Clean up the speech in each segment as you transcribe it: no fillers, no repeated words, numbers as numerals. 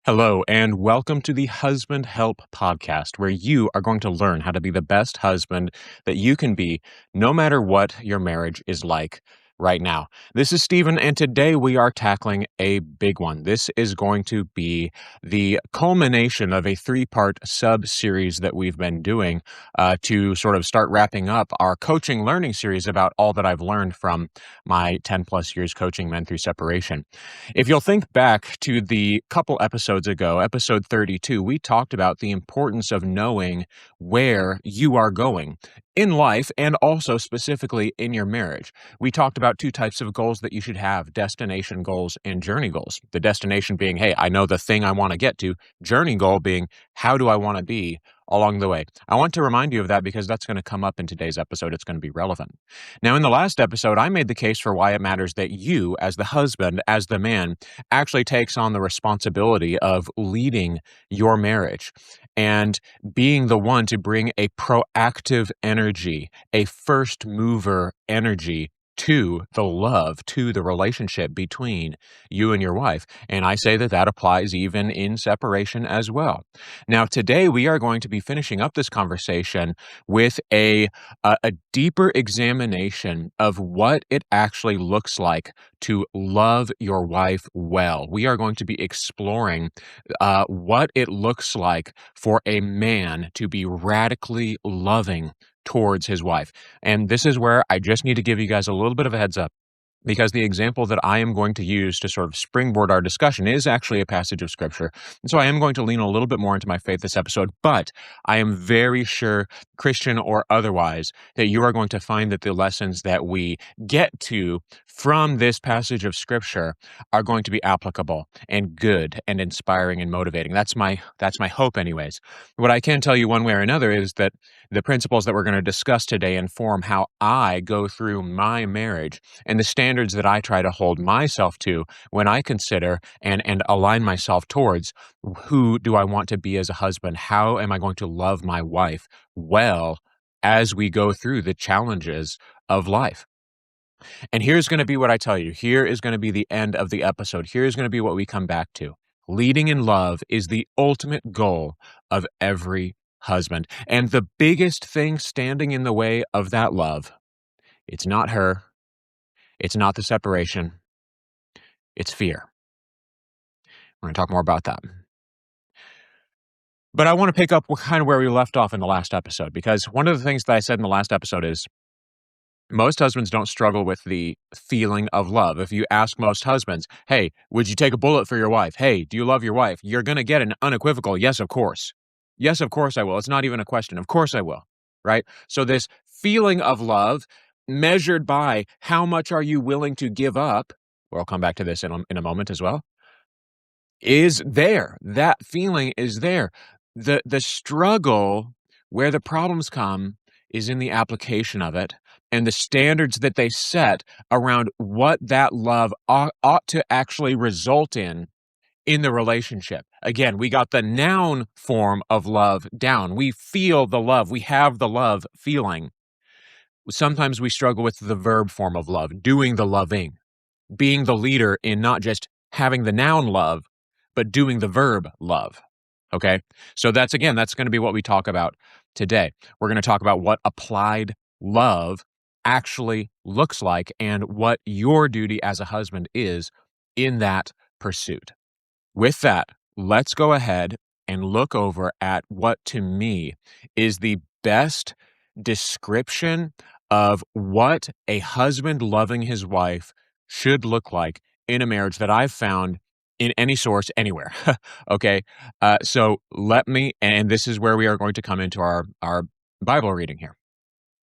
Hello, and welcome to the Husband Help Podcast, where you are going to learn how to be the best husband that you can be, no matter what your marriage is like right now. This is Stephen, and today we are tackling a big one. This is going to be the culmination of a three-part sub-series that we've been doing to sort of start wrapping up our coaching learning series about all that I've learned from my 10-plus years coaching men through separation. If you'll think back to the couple episodes ago, episode 32, we talked about the importance of knowing where you are going in life and also specifically in your marriage. We talked about two types of goals that you should have: destination goals and journey goals. The destination being, hey, I know the thing I want to get to. Journey goal being, how do I want to be along the way? I want to remind you of that because that's going to come up in today's episode. It's going to be relevant. Now, in the last episode, I made the case for why it matters that you, as the husband, as the man, actually takes on the responsibility of leading your marriage and being the one to bring a proactive energy, a first mover energy to the love, to the relationship between you and your wife. And I say that that applies even in separation as well. Now, today we are going to be finishing up this conversation with a deeper examination of what it actually looks like to love your wife well. We are going to be exploring what it looks like for a man to be radically loving towards his wife. And this is where I just need to give you guys a little bit of a heads up, because the example that I am going to use to sort of springboard our discussion is actually a passage of scripture. And so I am going to lean a little bit more into my faith this episode, but I am very sure, Christian or otherwise, that you are going to find that the lessons that we get to from this passage of scripture are going to be applicable and good and inspiring and motivating. That's my hope anyways. What I can tell you one way or another is that the principles that we're going to discuss today inform how I go through my marriage and the standards that I try to hold myself to when I consider and align myself towards who do I want to be as a husband? How am I going to love my wife well as we go through the challenges of life? And here's going to be what I tell you. Here is going to be the end of the episode. Here's going to be what we come back to. Leading in love is the ultimate goal of every husband. And the biggest thing standing in the way of that love, it's not her. It's not the separation. It's fear. We're going to talk more about that. But I want to pick up kind of where we left off in the last episode, because one of the things that I said in the last episode is most husbands don't struggle with the feeling of love. If you ask most husbands, hey, would you take a bullet for your wife? Hey, do you love your wife? You're going to get an unequivocal, yes, of course. Yes, of course I will. It's not even a question. Of course I will, right? So this feeling of love measured by how much are you willing to give up, or I'll come back to this in a moment as well, is there. That feeling is there. The struggle, where the problems come, is in the application of it and the standards that they set around what that love ought to actually result in the relationship. Again, we got the noun form of love down. We feel the love. We have the love feeling. Sometimes we struggle with the verb form of love, doing the loving, being the leader in not just having the noun love, but doing the verb love. Okay? So that's going to be what we talk about today. We're going to talk about what applied love actually looks like and what your duty as a husband is in that pursuit. With that, let's go ahead and look over at what to me is the best description of what a husband loving his wife should look like in a marriage that I've found in any source anywhere. Okay. So and this is where we are going to come into our Bible reading here.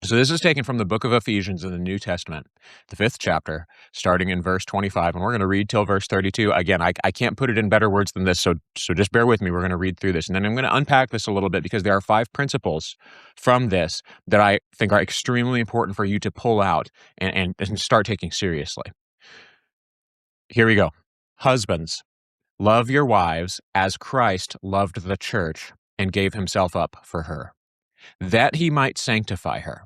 So this is taken from the book of Ephesians in the New Testament, the 5th chapter, starting in verse 25, and we're going to read till verse 32. Again, I can't put it in better words than this, so just bear with me. We're going to read through this, and then I'm going to unpack this a little bit because there are 5 principles from this that I think are extremely important for you to pull out and start taking seriously. Here we go. Husbands, love your wives as Christ loved the church and gave himself up for her, that he might sanctify her,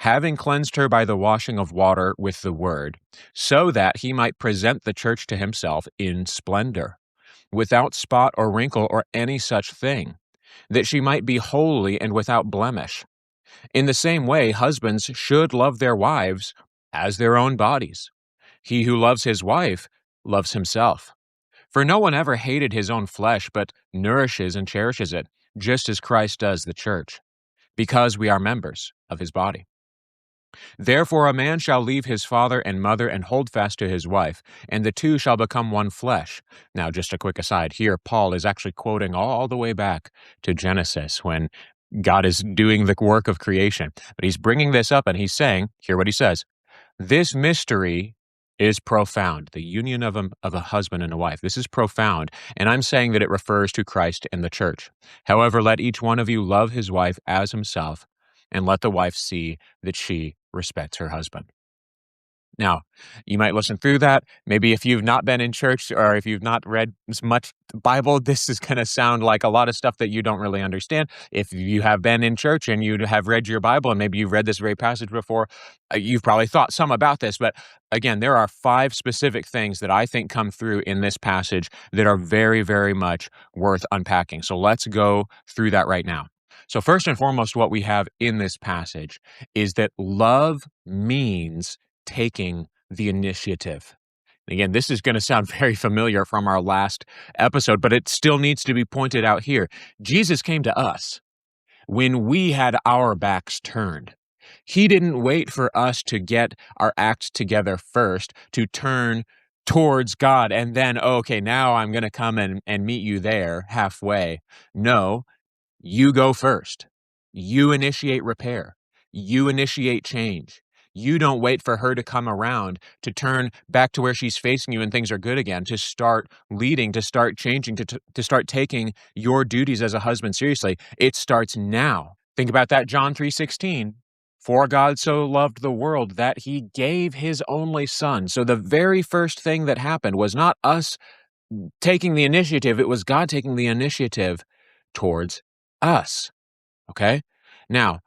having cleansed her by the washing of water with the word, so that he might present the church to himself in splendor, without spot or wrinkle or any such thing, that she might be holy and without blemish. In the same way, husbands should love their wives as their own bodies. He who loves his wife loves himself. For no one ever hated his own flesh, but nourishes and cherishes it, just as Christ does the church, because we are members of his body. Therefore a man shall leave his father and mother and hold fast to his wife, and the two shall become one flesh. Now, just a quick aside here, Paul is actually quoting all the way back to Genesis when God is doing the work of creation. But he's bringing this up and he's saying, hear what he says, this mystery is profound, the union of a husband and a wife. This is profound, and I'm saying that it refers to Christ and the church. However, let each one of you love his wife as himself, and let the wife see that she respects her husband. Now, you might listen through that. Maybe if you've not been in church or if you've not read as much Bible, this is going to sound like a lot of stuff that you don't really understand. If you have been in church and you have read your Bible and maybe you've read this very passage before, you've probably thought some about this. But again, there are 5 specific things that I think come through in this passage that are very, very much worth unpacking. So let's go through that right now. So first and foremost, what we have in this passage is that love means taking the initiative. Again, this is going to sound very familiar from our last episode, but it still needs to be pointed out here. Jesus came to us when we had our backs turned. He didn't wait for us to get our act together first, to turn towards God, and then, okay, now I'm going to come and meet you there halfway. No, you go first. You initiate repair. You initiate change. You don't wait for her to come around, to turn back to where she's facing you and things are good again, to start leading, to start changing, to start taking your duties as a husband seriously. It starts now. Think about that, John 3:16. For God so loved the world that he gave his only son. So the very first thing that happened was not us taking the initiative, it was God taking the initiative towards us. Okay? Now,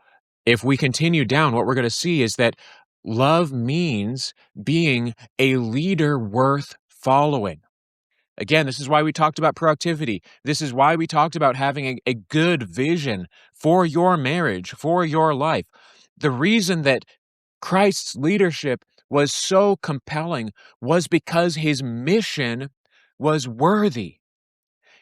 if we continue down, what we're going to see is that love means being a leader worth following. Again, this is why we talked about productivity. This is why we talked about having a good vision for your marriage, for your life. The reason that Christ's leadership was so compelling was because his mission was worthy.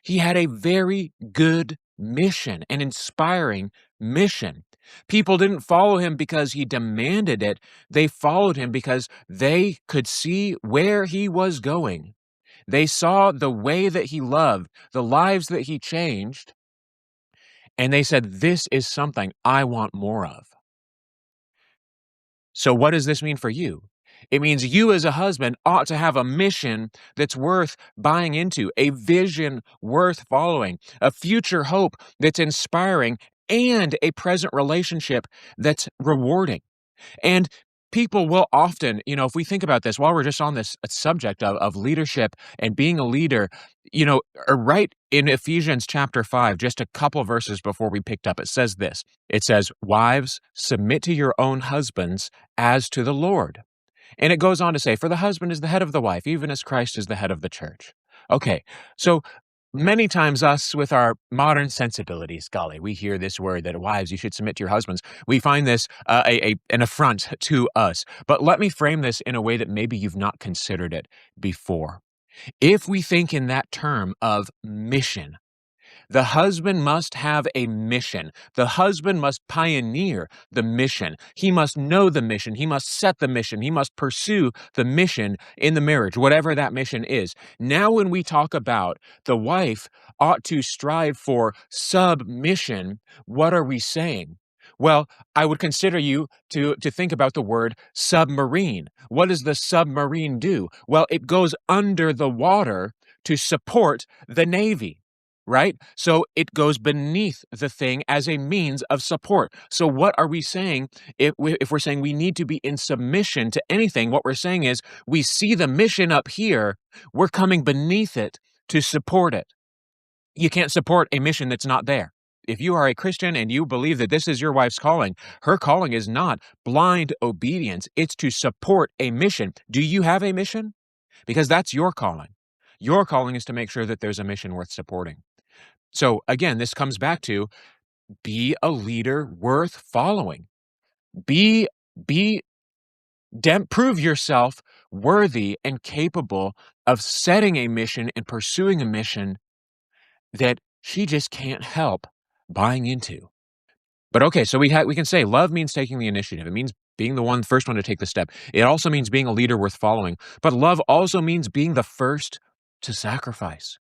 He had a very good mission, an inspiring mission. People didn't follow him because he demanded it. They followed him because they could see where he was going. They saw the way that he loved, the lives that he changed, and they said, this is something I want more of. So what does this mean for you? It means you as a husband ought to have a mission that's worth buying into, a vision worth following, a future hope that's inspiring, and a present relationship that's rewarding. And people will often, if we think about this, while we're just on this subject of leadership and being a leader, right in Ephesians chapter 5, just a couple verses before we picked up, it says this. It says, wives, submit to your own husbands as to the Lord. And it goes on to say, for the husband is the head of the wife, even as Christ is the head of the church. Okay, so many times us with our modern sensibilities, golly, we hear this word that wives, you should submit to your husbands. We find this an affront to us. But let me frame this in a way that maybe you've not considered it before. If we think in that term of mission, the husband must have a mission. The husband must pioneer the mission. He must know the mission. He must set the mission. He must pursue the mission in the marriage, whatever that mission is. Now, when we talk about the wife ought to strive for submission, what are we saying? Well, I would consider you to think about the word submarine. What does the submarine do? Well, it goes under the water to support the Navy. Right? So it goes beneath the thing as a means of support. So what are we saying if we're saying we need to be in submission to anything? What we're saying is we see the mission up here, we're coming beneath it to support it. You can't support a mission that's not there. If you are a Christian and you believe that this is your wife's calling, her calling is not blind obedience. It's to support a mission. Do you have a mission? Because that's your calling. Your calling is to make sure that there's a mission worth supporting. So again, this comes back to be a leader worth following. Be be prove yourself worthy and capable of setting a mission and pursuing a mission that she just can't help buying into. But okay, so we can say love means taking the initiative. It means being the first one to take the step. It also means being a leader worth following. But love also means being the first to sacrifice.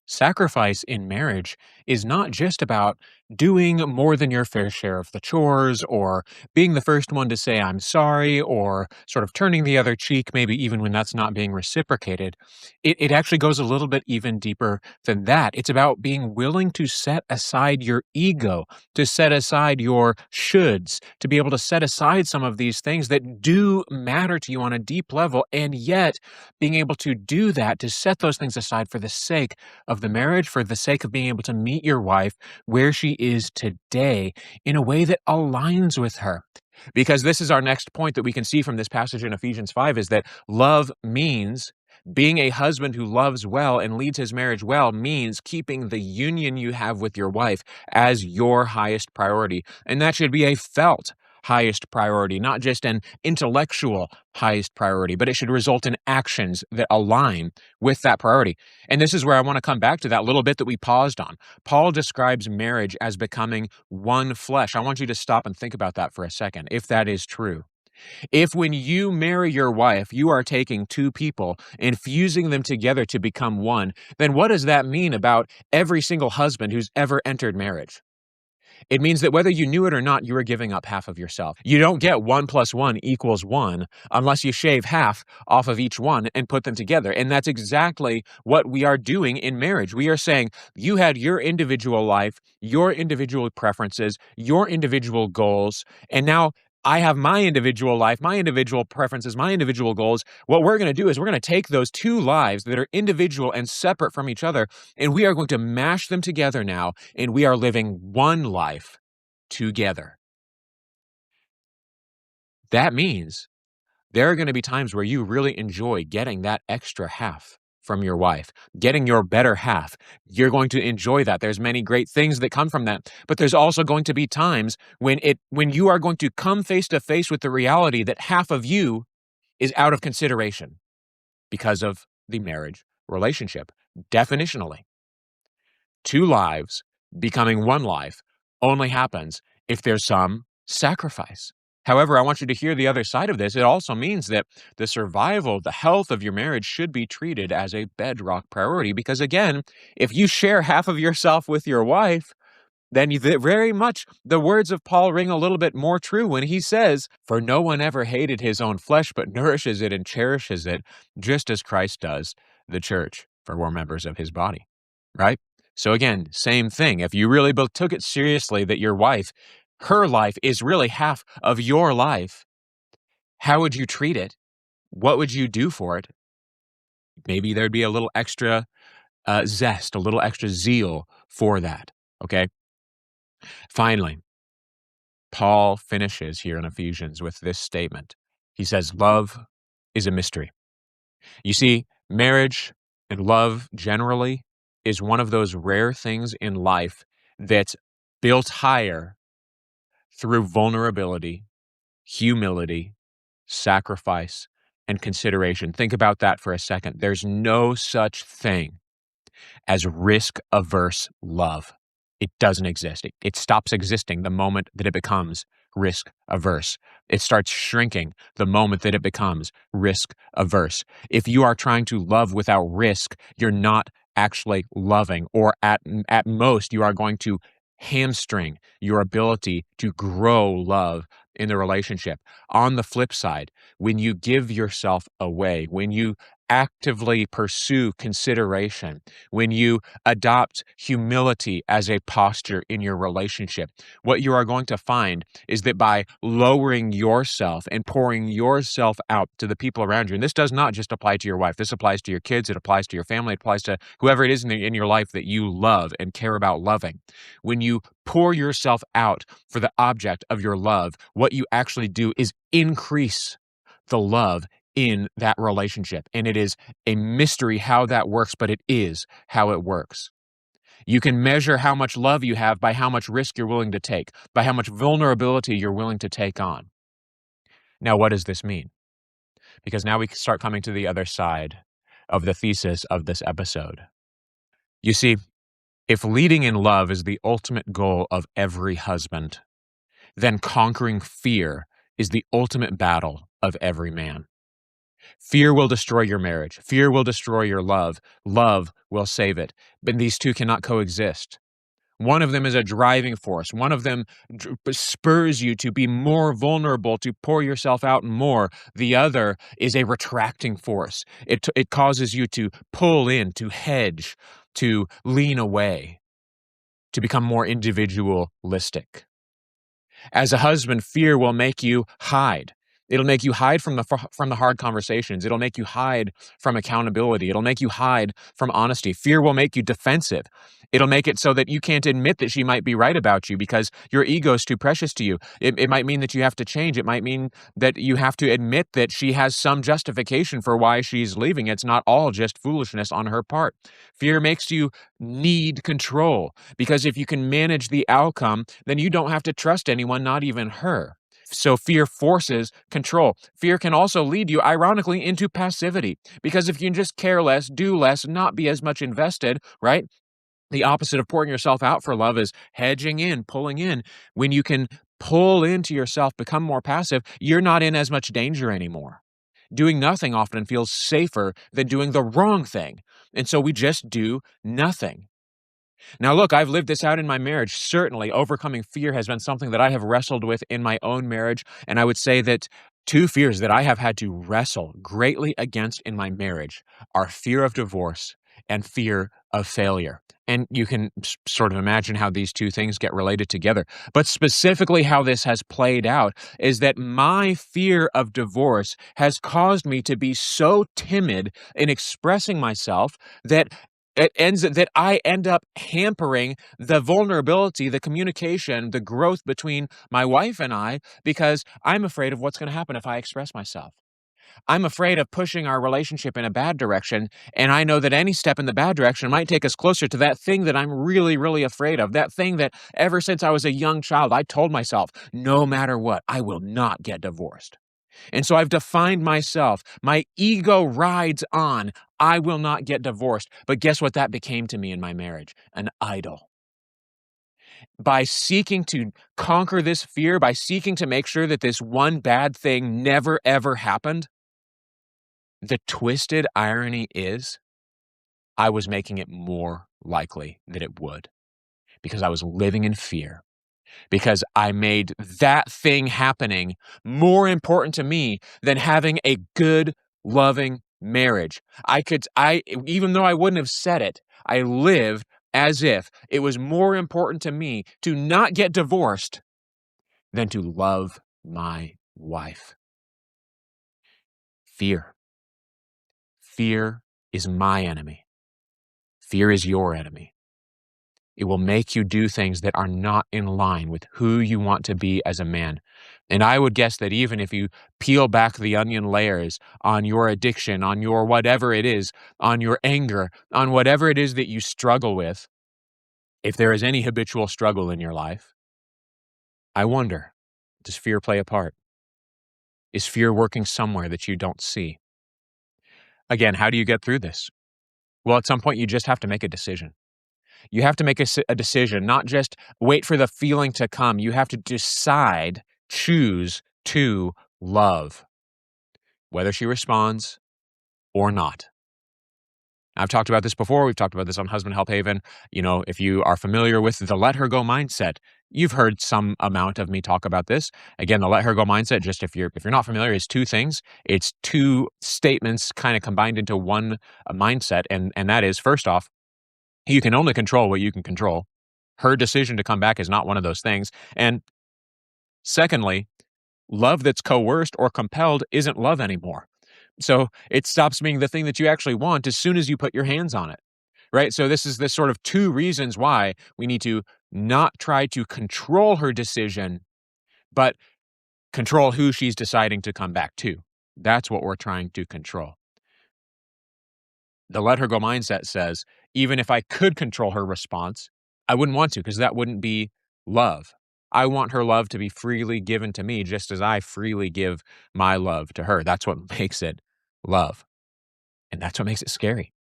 Sacrifice in marriage is not just about doing more than your fair share of the chores or being the first one to say, I'm sorry, or sort of turning the other cheek, maybe even when that's not being reciprocated. It actually goes a little bit even deeper than that. It's about being willing to set aside your ego, to set aside your shoulds, to be able to set aside some of these things that do matter to you on a deep level, and yet being able to do that, to set those things aside for the sake of the marriage, for the sake of being able to meet your wife where she is today in a way that aligns with her. Because this is our next point that we can see from this passage in Ephesians 5 is that love means being a husband who loves well and leads his marriage well means keeping the union you have with your wife as your highest priority. And that should be a felt highest priority, not just an intellectual highest priority, but it should result in actions that align with that priority. And this is where I want to come back to that little bit that we paused on. Paul describes marriage as becoming one flesh. I want you to stop and think about that for a second, if that is true. If when you marry your wife, you are taking two people and fusing them together to become one, then what does that mean about every single husband who's ever entered marriage? It means that whether you knew it or not, you are giving up half of yourself. You don't get 1 + 1 = 1 unless you shave half off of each one and put them together. And that's exactly what we are doing in marriage. We are saying you had your individual life, your individual preferences, your individual goals, and now I have my individual life, my individual preferences, my individual goals. What we're going to do is we're going to take those two lives that are individual and separate from each other, and we are going to mash them together now, and we are living one life together. That means there are going to be times where you really enjoy getting that extra half from your wife, getting your better half. You're going to enjoy that. There's many great things that come from that, but there's also going to be times when you are going to come face to face with the reality that half of you is out of consideration because of the marriage relationship. Definitionally, two lives becoming one life only happens if there's some sacrifice. However, I want you to hear the other side of this. It also means that the survival, the health of your marriage should be treated as a bedrock priority. Because again, if you share half of yourself with your wife, then very much the words of Paul ring a little bit more true when he says, "For no one ever hated his own flesh, but nourishes it and cherishes it, just as Christ does the church, for we're members of his body." Right? So again, same thing. If you really took it seriously that your wife, her life is really half of your life, how would you treat it? What would you do for it? Maybe there'd be a little extra zest, a little extra zeal for that. Okay. Finally, Paul finishes here in Ephesians with this statement. He says, love is a mystery. You see, marriage and love generally is one of those rare things in life that's built higher through vulnerability, humility, sacrifice, and consideration. Think about that for a second. There's no such thing as risk-averse love. It doesn't exist. It stops existing the moment that it becomes risk-averse. It starts shrinking the moment that it becomes risk-averse. If you are trying to love without risk, you're not actually loving, or at most, you are going to hamstring your ability to grow love in the relationship. On the flip side, when you give yourself away, when you actively pursue consideration, when you adopt humility as a posture in your relationship, what you are going to find is that by lowering yourself and pouring yourself out to the people around you, and this does not just apply to your wife, this applies to your kids, it applies to your family, it applies to whoever it is in your life that you love and care about loving. When you pour yourself out for the object of your love, what you actually do is increase the love in that relationship. And it is a mystery how that works, but it is how it works. You can measure how much love you have by how much risk you're willing to take, by how much vulnerability you're willing to take on. Now, what does this mean? Because now we start coming to the other side of the thesis of this episode. You see, if leading in love is the ultimate goal of every husband, then conquering fear is the ultimate battle of every man. Fear will destroy your marriage. Fear will destroy your love. Love will save it. But these two cannot coexist. One of them is a driving force. One of them spurs you to be more vulnerable, to pour yourself out more. The other is a retracting force. It causes you to pull in, to hedge, to lean away, to become more individualistic. As a husband, fear will make you hide. It'll make you hide from the hard conversations. It'll make you hide from accountability. It'll make you hide from honesty. Fear will make you defensive. It'll make it so that you can't admit that she might be right about you because your ego is too precious to you. It might mean that you have to change. It might mean that you have to admit that she has some justification for why she's leaving. It's not all just foolishness on her part. Fear makes you need control because if you can manage the outcome, then you don't have to trust anyone, not even her. So fear forces control. Fear can also lead you, ironically, into passivity. Because if you can just care less, do less, not be as much invested, right? The opposite of pouring yourself out for love is hedging in, pulling in. When you can pull into yourself, become more passive, you're not in as much danger anymore. Doing nothing often feels safer than doing the wrong thing. And so we just do nothing. Now, look, I've lived this out in my marriage. Certainly, overcoming fear has been something that I have wrestled with in my own marriage. And I would say that two fears that I have had to wrestle greatly against in my marriage are fear of divorce and fear of failure. And you can sort of imagine how these two things get related together. But specifically, how this has played out is that my fear of divorce has caused me to be so timid in expressing myself that I end up hampering the vulnerability, the communication, the growth between my wife and I, because I'm afraid of what's going to happen if I express myself. I'm afraid of pushing our relationship in a bad direction, and I know that any step in the bad direction might take us closer to that thing that I'm really, really afraid of, that thing that ever since I was a young child, I told myself, no matter what, I will not get divorced. And so I've defined myself. My ego rides on. I will not get divorced. But guess what that became to me in my marriage? An idol. By seeking to conquer this fear, by seeking to make sure that this one bad thing never, ever happened, the twisted irony is I was making it more likely that it would because I was living in fear. Because I made that thing happening more important to me than having a good, loving marriage. Even though I wouldn't have said it, I lived as if it was more important to me to not get divorced than to love my wife. Fear. Fear is my enemy. Fear is your enemy. It will make you do things that are not in line with who you want to be as a man. And I would guess that even if you peel back the onion layers on your addiction, on your whatever it is, on your anger, on whatever it is that you struggle with, if there is any habitual struggle in your life, I wonder, does fear play a part? Is fear working somewhere that you don't see? Again, how do you get through this? Well, at some point, you just have to make a decision. You have to make a decision, not just wait for the feeling to come. You have to decide, choose to love, whether she responds or not. I've talked about this before. We've talked about this on Husband Help Haven. You know, if you are familiar with the let her go mindset, you've heard some amount of me talk about this. Again, the let her go mindset, just if you're not familiar, is two things. It's two statements kind of combined into one mindset. And that is, first off, you can only control what you can control. Her decision to come back is not one of those things. And secondly, love that's coerced or compelled isn't love anymore. So it stops being the thing that you actually want as soon as you put your hands on it, right? So this is this sort of two reasons why we need to not try to control her decision, but control who she's deciding to come back to. That's what we're trying to control. The let her go mindset says, even if I could control her response, I wouldn't want to because that wouldn't be love. I want her love to be freely given to me just as I freely give my love to her. That's what makes it love. And that's what makes it scary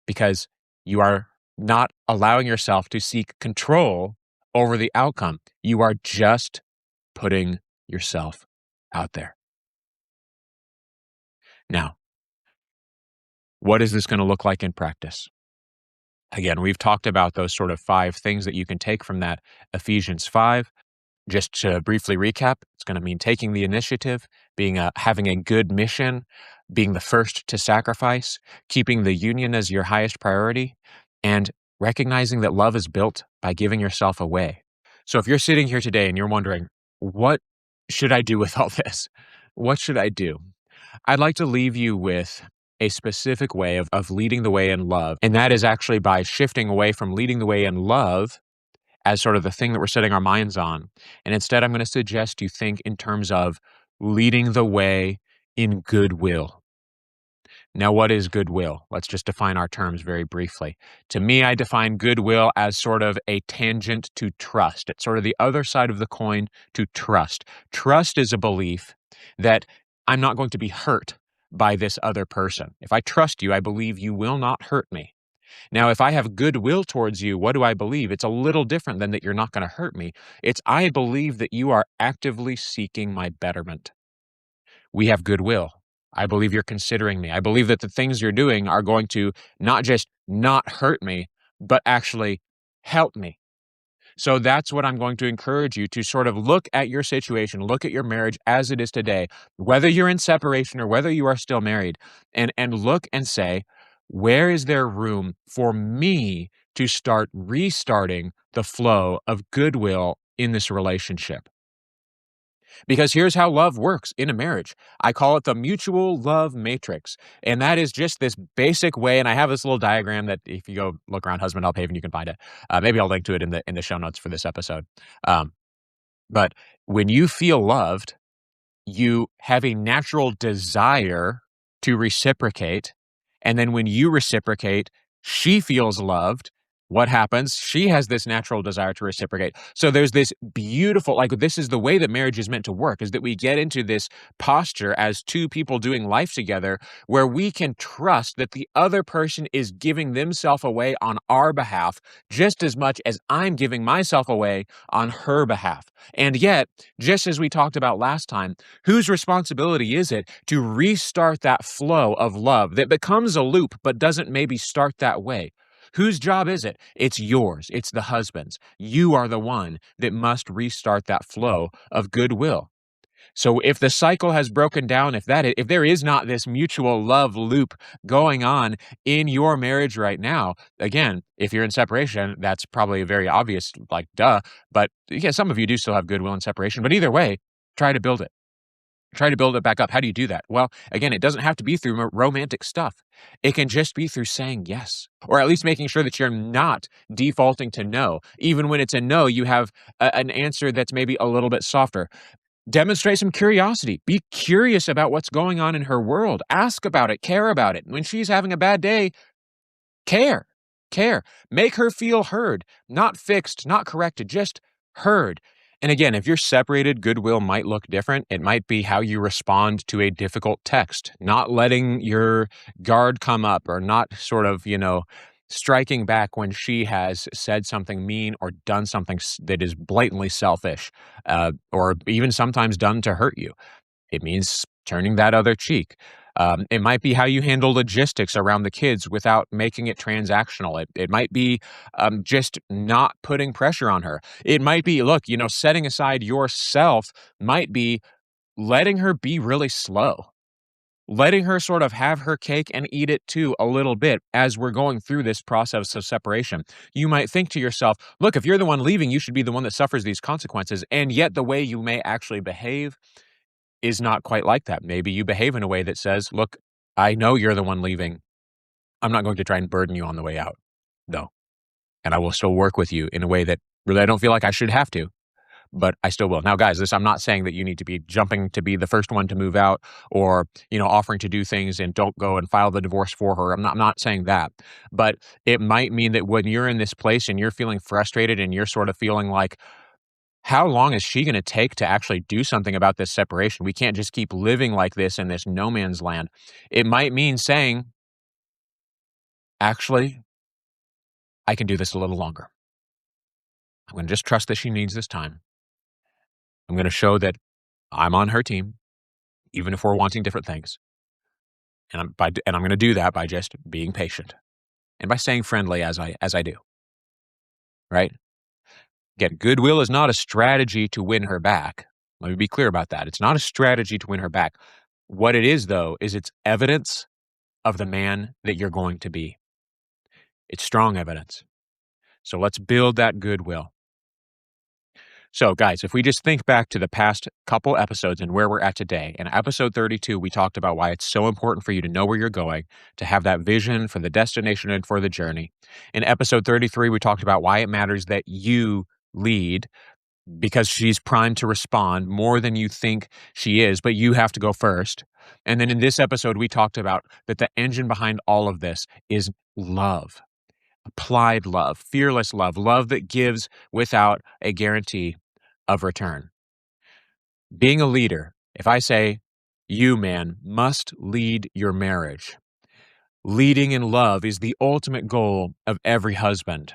because you are not allowing yourself to seek control over the outcome. You are just putting yourself out there. Now, what is this going to look like in practice? Again, we've talked about those sort of 5 things that you can take from that Ephesians 5. Just to briefly recap, it's going to mean taking the initiative, having a good mission, being the first to sacrifice, keeping the union as your highest priority, and recognizing that love is built by giving yourself away. So if you're sitting here today and you're wondering, what should I do with all this? What should I do? I'd like to leave you with a specific way of leading the way in love. And that is actually by shifting away from leading the way in love as sort of the thing that we're setting our minds on. And instead, I'm going to suggest you think in terms of leading the way in goodwill. Now, what is goodwill? Let's just define our terms very briefly. To me, I define goodwill as sort of a tangent to trust. It's sort of the other side of the coin to trust. Trust is a belief that I'm not going to be hurt by this other person. If I trust you, I believe you will not hurt me. Now, if I have goodwill towards you, what do I believe? It's a little different than that you're not going to hurt me. It's I believe that you are actively seeking my betterment. We have goodwill. I believe you're considering me. I believe that the things you're doing are going to not just not hurt me, but actually help me. So that's what I'm going to encourage you to sort of look at your situation, look at your marriage as it is today, whether you're in separation or whether you are still married, and look and say, where is there room for me to start restarting the flow of goodwill in this relationship? Because here's how love works in a marriage. I call it the mutual love matrix. And that is just this basic way. And I have this little diagram that if you go look around Husband Help Haven, you can find it. Maybe I'll link to it in the show notes for this episode. Um, but when you feel loved, you have a natural desire to reciprocate. And then when you reciprocate, she feels loved. What happens? She has this natural desire to reciprocate. So there's this beautiful, like, this is the way that marriage is meant to work, is that we get into this posture as two people doing life together where we can trust that the other person is giving themselves away on our behalf just as much as I'm giving myself away on her behalf. And yet, just as we talked about last time, whose responsibility is it to restart that flow of love that becomes a loop but doesn't maybe start that way? Whose job is it? It's yours. It's the husband's. You are the one that must restart that flow of goodwill. So if the cycle has broken down, if there is not this mutual love loop going on in your marriage right now, again, if you're in separation, that's probably a very obvious, like, duh. But yeah, some of you do still have goodwill in separation. But either way, try to build it. Try to build it back up. How do you do that? Well, again, it doesn't have to be through romantic stuff. It can just be through saying yes, or at least making sure that you're not defaulting to no. Even when it's a no, you have an answer that's maybe a little bit softer. Demonstrate some curiosity. Be curious about what's going on in her world. Ask about it. Care about it. When she's having a bad day, care. Care. Make her feel heard, not fixed, not corrected, just heard. And again, if you're separated, goodwill might look different. It might be how you respond to a difficult text, not letting your guard come up or not sort of, striking back when she has said something mean or done something that is blatantly selfish, or even sometimes done to hurt you. It means turning that other cheek. It might be how you handle logistics around the kids without making it transactional. It might be just not putting pressure on her. It might be, look, setting aside yourself might be letting her be really slow, letting her sort of have her cake and eat it too a little bit as we're going through this process of separation. You might think to yourself, look, if you're the one leaving, you should be the one that suffers these consequences. And yet the way you may actually behave is not quite like that. Maybe you behave in a way that says, look, I know you're the one leaving. I'm not going to try and burden you on the way out. No. And I will still work with you in a way that really I don't feel like I should have to. but I still will. Now, guys, this I'm not saying that you need to be jumping to be the first one to move out or, offering to do things and don't go and file the divorce for her. I'm not saying that. But it might mean that when you're in this place and you're feeling frustrated and you're sort of feeling like, how long is she going to take to actually do something about this separation? We can't just keep living like this in this no man's land. It might mean saying, actually, I can do this a little longer. I'm going to just trust that she needs this time. I'm going to show that I'm on her team, even if we're wanting different things. And I'm going to do that by just being patient and by staying friendly as I do. Right? Again, goodwill is not a strategy to win her back. Let me be clear about that. It's not a strategy to win her back. What it is, though, is it's evidence of the man that you're going to be. It's strong evidence. So let's build that goodwill. So, guys, if we just think back to the past couple episodes and where we're at today, in episode 32, we talked about why it's so important for you to know where you're going, to have that vision for the destination and for the journey. In episode 33, we talked about why it matters that you lead, because she's primed to respond more than you think she is, but you have to go first. And then in this episode, we talked about that the engine behind all of this is love. Applied love, fearless love, love that gives without a guarantee of return. Being a leader, if I say, you, man, must lead your marriage, leading in love is the ultimate goal of every husband.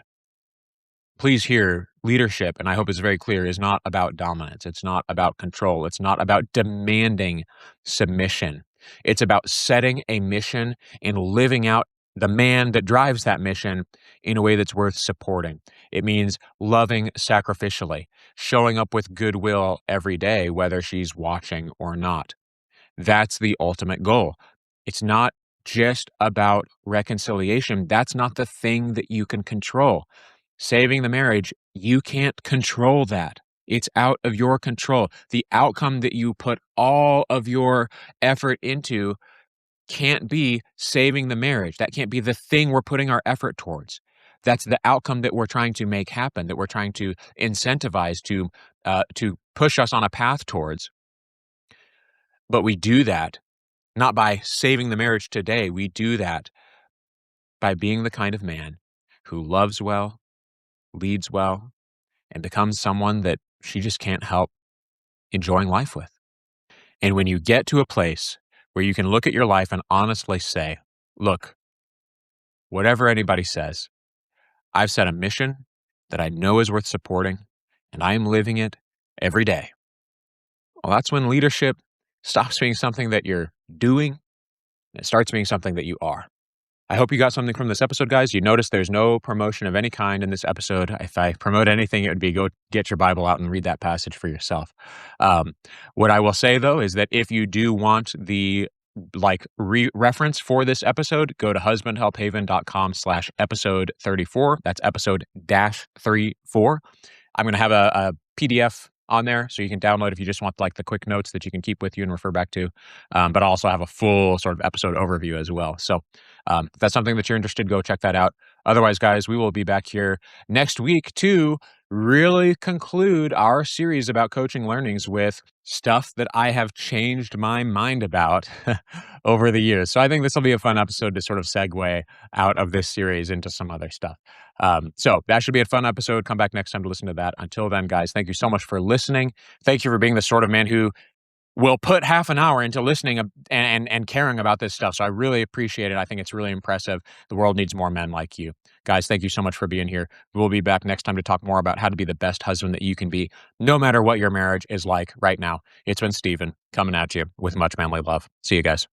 Please hear, leadership, and I hope it's very clear, is not about dominance. It's not about control. It's not about demanding submission. It's about setting a mission and living out the man that drives that mission in a way that's worth supporting. It means loving sacrificially, showing up with goodwill every day, whether she's watching or not. That's the ultimate goal. It's not just about reconciliation. That's not the thing that you can control. Saving the marriage, you can't control that. It's out of your control. The outcome that you put all of your effort into can't be saving the marriage. That can't be the thing we're putting our effort towards. That's the outcome that we're trying to make happen, that we're trying to incentivize, to push us on a path towards. But we do that not by saving the marriage today. We do that by being the kind of man who loves well, leads well, and becomes someone that she just can't help enjoying life with. And when you get to a place where you can look at your life and honestly say, look, whatever anybody says, I've set a mission that I know is worth supporting, and I am living it every day. Well, that's when leadership stops being something that you're doing, and it starts being something that you are. I hope you got something from this episode, guys. You notice there's no promotion of any kind in this episode. If I promote anything, it would be go get your Bible out and read that passage for yourself. What I will say, though, is that if you do want the reference for this episode, go to husbandhelphaven.com/episode 34. That's episode -34. I'm going to have a PDF on there so you can download if you just want the quick notes that you can keep with you and refer back to. But I'll also have a full sort of episode overview as well. So if that's something that you're interested, go check that out. Otherwise, guys, we will be back here next week to really conclude our series about coaching learnings with stuff that I have changed my mind about over the years. So I think this will be a fun episode to sort of segue out of this series into some other stuff. So that should be a fun episode. Come back next time to listen to that. Until then, guys, thank you so much for listening. Thank you for being the sort of man who will put half an hour into listening and caring about this stuff. So I really appreciate it. I think it's really impressive. The world needs more men like you. Guys, thank you so much for being here. We'll be back next time to talk more about how to be the best husband that you can be, no matter what your marriage is like right now. It's been Steven coming at you with much manly love. See you guys.